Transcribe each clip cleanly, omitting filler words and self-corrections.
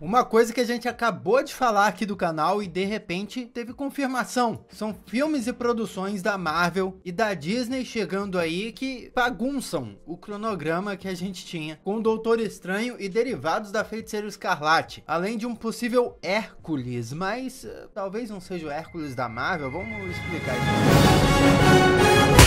Uma coisa que a gente acabou de falar aqui do canal e de repente teve confirmação. São filmes e produções da Marvel e da Disney chegando aí que bagunçam o cronograma que a gente tinha com o Doutor Estranho e derivados da Feiticeira Escarlate. Além de um possível Hércules, mas talvez não seja o Hércules da Marvel. Vamos explicar isso.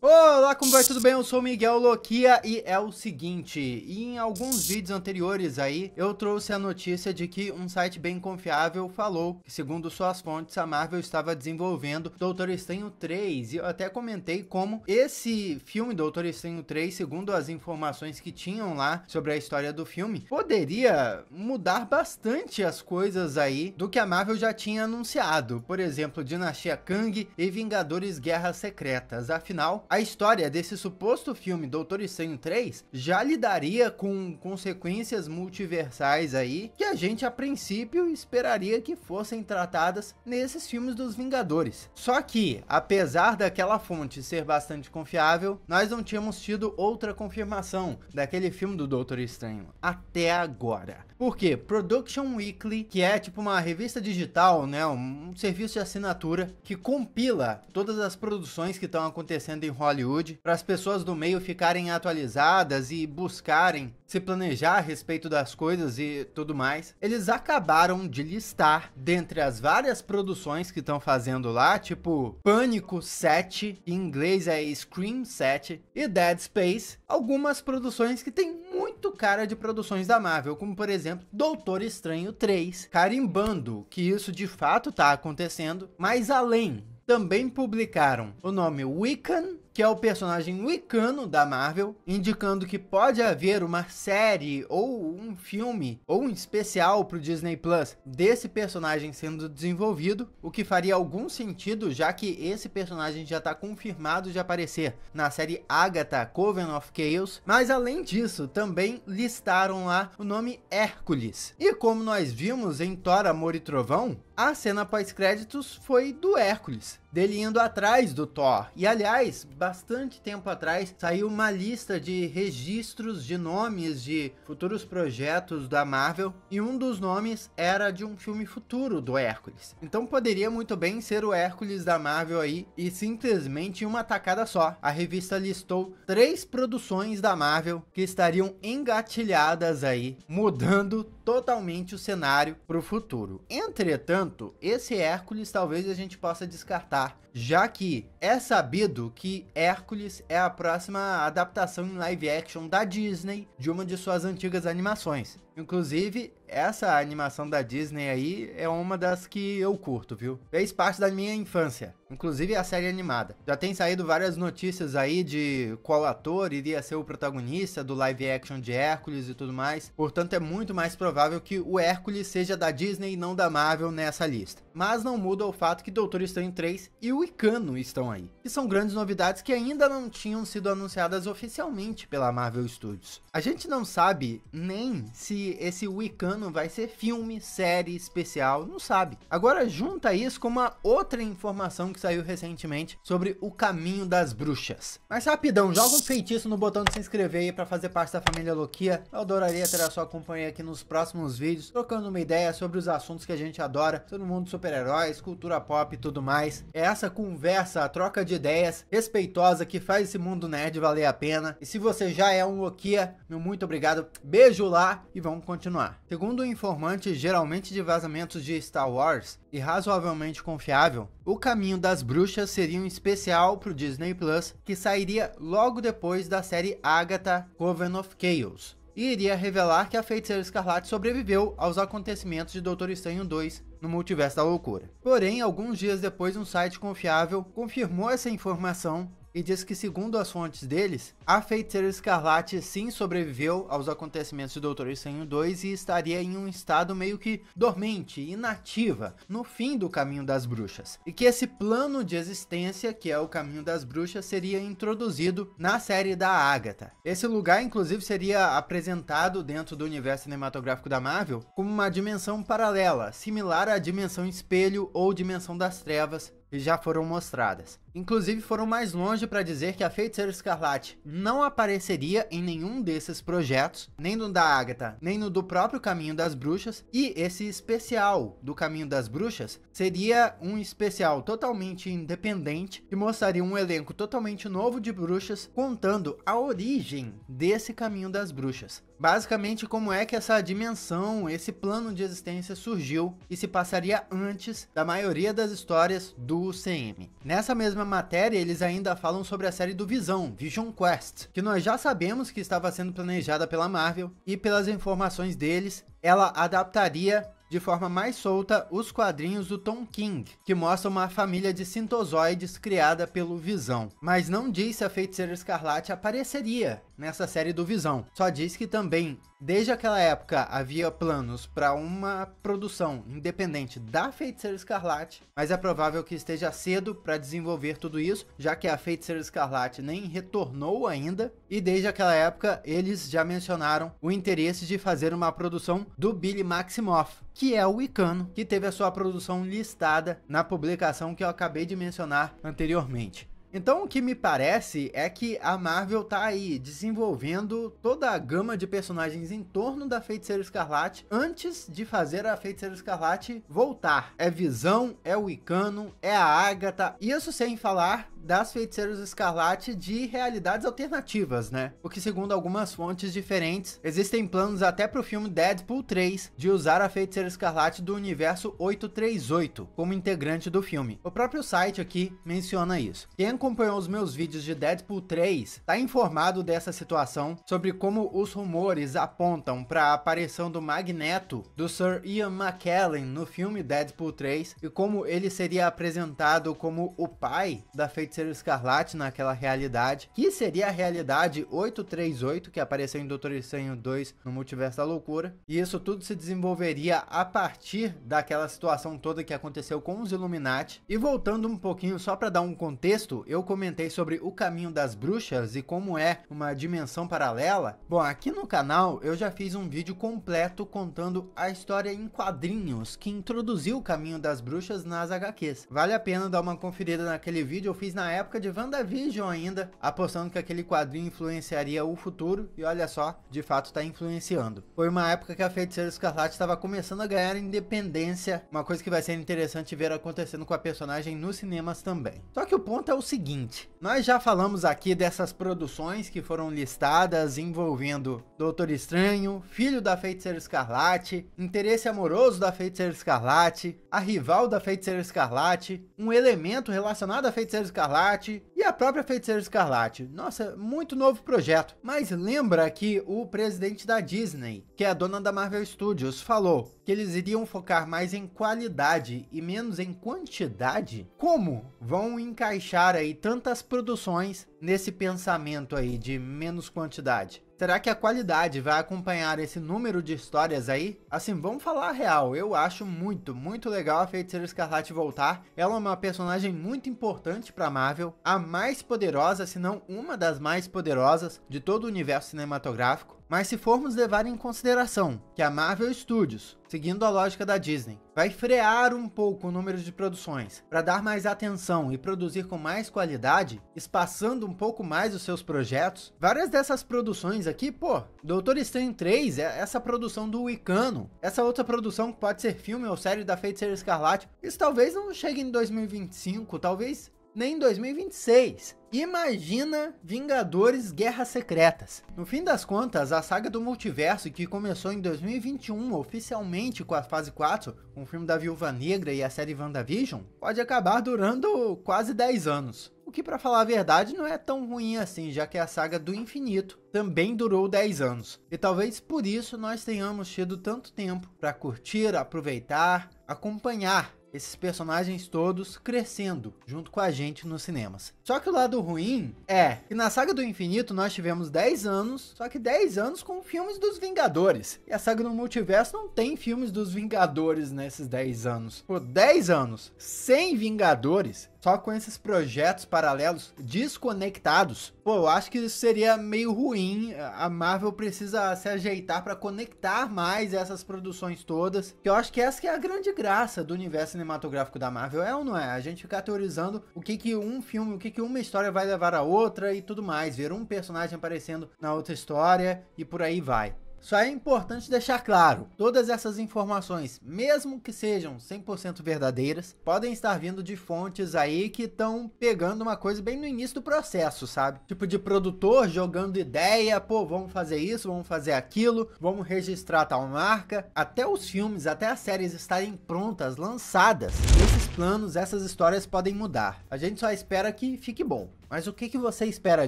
Olá, como vai? Tudo bem? Eu sou o Miguel Loquia e é o seguinte, em alguns vídeos anteriores aí, eu trouxe a notícia de que um site bem confiável falou que, segundo suas fontes, a Marvel estava desenvolvendo Doutor Estranho 3, e eu até comentei como esse filme, Doutor Estranho 3, segundo as informações que tinham lá sobre a história do filme, poderia mudar bastante as coisas aí do que a Marvel já tinha anunciado, por exemplo, Dinastia Kang e Vingadores Guerras Secretas. Afinal, a história desse suposto filme Doutor Estranho 3 já lidaria com consequências multiversais aí que a gente a princípio esperaria que fossem tratadas nesses filmes dos Vingadores. Só que, apesar daquela fonte ser bastante confiável, nós não tínhamos tido outra confirmação daquele filme do Doutor Estranho até agora. Por quê? Production Weekly, que é tipo uma revista digital, né, um serviço de assinatura que compila todas as produções que estão acontecendo em Hollywood para as pessoas do meio ficarem atualizadas e buscarem se planejar a respeito das coisas e tudo mais. Eles acabaram de listar, dentre as várias produções que estão fazendo lá, tipo Pânico 7, em inglês é Scream 7, e Dead Space, algumas produções que tem muito cara de produções da Marvel, como por exemplo Doutor Estranho 3, carimbando que isso de fato tá acontecendo, mas além, também publicaram o nome Wiccan, que é o personagem wicano da Marvel, indicando que pode haver uma série ou um filme ou um especial para o Disney Plus desse personagem sendo desenvolvido, o que faria algum sentido, já que esse personagem já está confirmado de aparecer na série Agatha Coven of Chaos. Mas além disso, também listaram lá o nome Hércules. E como nós vimos em Thor, Amor e Trovão, a cena pós-créditos foi do Hércules, dele indo atrás do Thor. E aliás, bastante tempo atrás saiu uma lista de registros de nomes de futuros projetos da Marvel, e um dos nomes era de um filme futuro do Hércules. Então poderia muito bem ser o Hércules da Marvel aí, e simplesmente em uma tacada só. A revista listou 3 produções da Marvel que estariam engatilhadas aí, mudando totalmente o cenário para o futuro. Entretanto, esse Hércules talvez a gente possa descartar, já que é sabido que Hércules é a próxima adaptação em live action da Disney de uma de suas antigas animações. Inclusive, essa animação da Disney aí é uma das que eu curto, viu? Fez parte da minha infância, inclusive a série animada. Já tem saído várias notícias aí de qual ator iria ser o protagonista do live action de Hércules e tudo mais. Portanto, é muito mais provável que o Hércules seja da Disney e não da Marvel nessa lista. Mas não muda o fato que Doutor Estranho 3 e o Wiccan estão aí, que são grandes novidades que ainda não tinham sido anunciadas oficialmente pela Marvel Studios. A gente não sabe nem se esse Wiccan vai ser filme, série, especial, não sabe. Agora junta isso com uma outra informação que saiu recentemente sobre o Caminho das Bruxas. Mas rapidão, joga um feitiço no botão de se inscrever aí para fazer parte da família Loquia. Eu adoraria ter a sua companhia aqui nos próximos vídeos, trocando uma ideia sobre os assuntos que a gente adora, todo mundo super-heróis, cultura pop e tudo mais. É essa conversa, a troca de ideias respeitosa que faz esse mundo nerd valer a pena. E se você já é um Loquia, meu muito obrigado, beijo lá e vamos continuar. Segundo um informante geralmente de vazamentos de Star Wars e razoavelmente confiável, o Caminho das Bruxas seria um especial para o Disney Plus que sairia logo depois da série Agatha Coven of Chaos, e iria revelar que a Feiticeira Escarlate sobreviveu aos acontecimentos de Doutor Estranho 2 no Multiverso da Loucura. Porém, alguns dias depois, um site confiável confirmou essa informação e diz que, segundo as fontes deles, a Feiticeira Escarlate sim sobreviveu aos acontecimentos de Doutor Estranho 2 e estaria em um estado meio que dormente, inativa, no fim do Caminho das Bruxas. E que esse plano de existência, que é o Caminho das Bruxas, seria introduzido na série da Agatha. Esse lugar, inclusive, seria apresentado dentro do universo cinematográfico da Marvel como uma dimensão paralela, similar à dimensão espelho ou dimensão das trevas, que já foram mostradas. Inclusive foram mais longe para dizer que a Feiticeira Escarlate não apareceria em nenhum desses projetos, nem no da Agatha, nem no do próprio Caminho das Bruxas, e esse especial do Caminho das Bruxas seria um especial totalmente independente que mostraria um elenco totalmente novo de bruxas contando a origem desse Caminho das Bruxas. Basicamente, como é que essa dimensão, esse plano de existência surgiu e se passaria antes da maioria das histórias do UCM. Nessa mesma matéria, eles ainda falam sobre a série do Visão, Vision Quest, que nós já sabemos que estava sendo planejada pela Marvel, e pelas informações deles, ela adaptaria de forma mais solta os quadrinhos do Tom King, que mostram uma família de sintozoides criada pelo Visão. Mas não diz se a Feiticeira Escarlate apareceria nessa série do Visão. Só diz que também, desde aquela época, havia planos para uma produção independente da Feiticeira Escarlate, mas é provável que esteja cedo para desenvolver tudo isso, já que a Feiticeira Escarlate nem retornou ainda, e desde aquela época eles já mencionaram o interesse de fazer uma produção do Billy Maximoff, que é o Wicano, que teve a sua produção listada na publicação que eu acabei de mencionar anteriormente. Então o que me parece é que a Marvel tá aí desenvolvendo toda a gama de personagens em torno da Feiticeira Escarlate antes de fazer a Feiticeira Escarlate voltar. É Visão, é o Wicano, é a Agatha, isso sem falar das Feiticeiras Escarlate de realidades alternativas, né? Porque segundo algumas fontes diferentes, existem planos até pro filme Deadpool 3 de usar a Feiticeira Escarlate do universo 838 como integrante do filme. O próprio site aqui menciona isso. Quem acompanhou os meus vídeos de Deadpool 3 tá informado dessa situação, sobre como os rumores apontam para a aparição do Magneto do Sir Ian McKellen no filme Deadpool 3 e como ele seria apresentado como o pai da Feiticeira Escarlate naquela realidade, que seria a realidade 838 que apareceu em Doutor Estranho 2 no Multiverso da Loucura, e isso tudo se desenvolveria a partir daquela situação toda que aconteceu com os Illuminati. E voltando um pouquinho só para dar um contexto, eu comentei sobre o Caminho das Bruxas e como é uma dimensão paralela. Bom, aqui no canal eu já fiz um vídeo completo contando a história em quadrinhos que introduziu o Caminho das Bruxas nas HQs. Vale a pena dar uma conferida naquele vídeo, eu fiz na época de WandaVision ainda, apostando que aquele quadrinho influenciaria o futuro, e olha só, de fato está influenciando. Foi uma época que a Feiticeira Escarlate estava começando a ganhar independência, uma coisa que vai ser interessante ver acontecendo com a personagem nos cinemas também. Só que o ponto é o seguinte, nós já falamos aqui dessas produções que foram listadas envolvendo Doutor Estranho, filho da Feiticeira Escarlate, interesse amoroso da Feiticeira Escarlate, a rival da Feiticeira Escarlate, um elemento relacionado à Feiticeira Escarlate e a própria Feiticeira Escarlate. Nossa, muito novo projeto. Mas lembra que o presidente da Disney, que é a dona da Marvel Studios, falou que eles iriam focar mais em qualidade e menos em quantidade? Como vão encaixar aí tantas produções nesse pensamento aí de menos quantidade? Será que a qualidade vai acompanhar esse número de histórias aí? Assim, vamos falar a real, eu acho muito legal a Feiticeira Escarlate voltar. Ela é uma personagem muito importante para Marvel, a mais poderosa, se não uma das mais poderosas de todo o universo cinematográfico. Mas se formos levar em consideração que a Marvel Studios, seguindo a lógica da Disney, vai frear um pouco o número de produções para dar mais atenção e produzir com mais qualidade, espaçando um pouco mais os seus projetos, várias dessas produções aqui, pô, Doutor Estranho 3, essa produção do Wicano, essa outra produção que pode ser filme ou série da Feiticeira Escarlate, isso talvez não chegue em 2025, talvez nem em 2026. Imagina Vingadores Guerras Secretas. No fim das contas, a saga do multiverso, que começou em 2021 oficialmente com a fase 4, com o filme da Viúva Negra e a série WandaVision, pode acabar durando quase 10 anos. O que, pra falar a verdade, não é tão ruim assim, já que a saga do infinito também durou 10 anos. E talvez por isso nós tenhamos tido tanto tempo para curtir, aproveitar, acompanhar esses personagens todos crescendo junto com a gente nos cinemas. Só que o lado ruim é que na saga do infinito nós tivemos 10 anos, só que 10 anos com filmes dos Vingadores. E a saga do multiverso não tem filmes dos Vingadores nesses 10 anos. Por 10 anos sem Vingadores, só com esses projetos paralelos desconectados, pô, eu acho que isso seria meio ruim. A Marvel precisa se ajeitar para conectar mais essas produções todas, que eu acho que essa que é a grande graça do universo cinematográfico da Marvel, é ou não é? A gente ficar teorizando o que um filme, o que uma história vai levar a outra e tudo mais, ver um personagem aparecendo na outra história e por aí vai. Só é importante deixar claro, todas essas informações, mesmo que sejam 100% verdadeiras, podem estar vindo de fontes aí que estão pegando uma coisa bem no início do processo, sabe? Tipo de produtor jogando ideia, pô, vamos fazer isso, vamos fazer aquilo, vamos registrar tal marca. Até os filmes, até as séries estarem prontas, lançadas, esses planos, essas histórias podem mudar. A gente só espera que fique bom. Mas o que você espera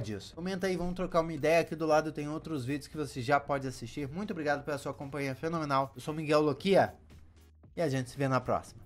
disso? Comenta aí, vamos trocar uma ideia. Aqui do lado tem outros vídeos que você já pode assistir. Muito obrigado pela sua companhia fenomenal. Eu sou Miguel Loquia e a gente se vê na próxima.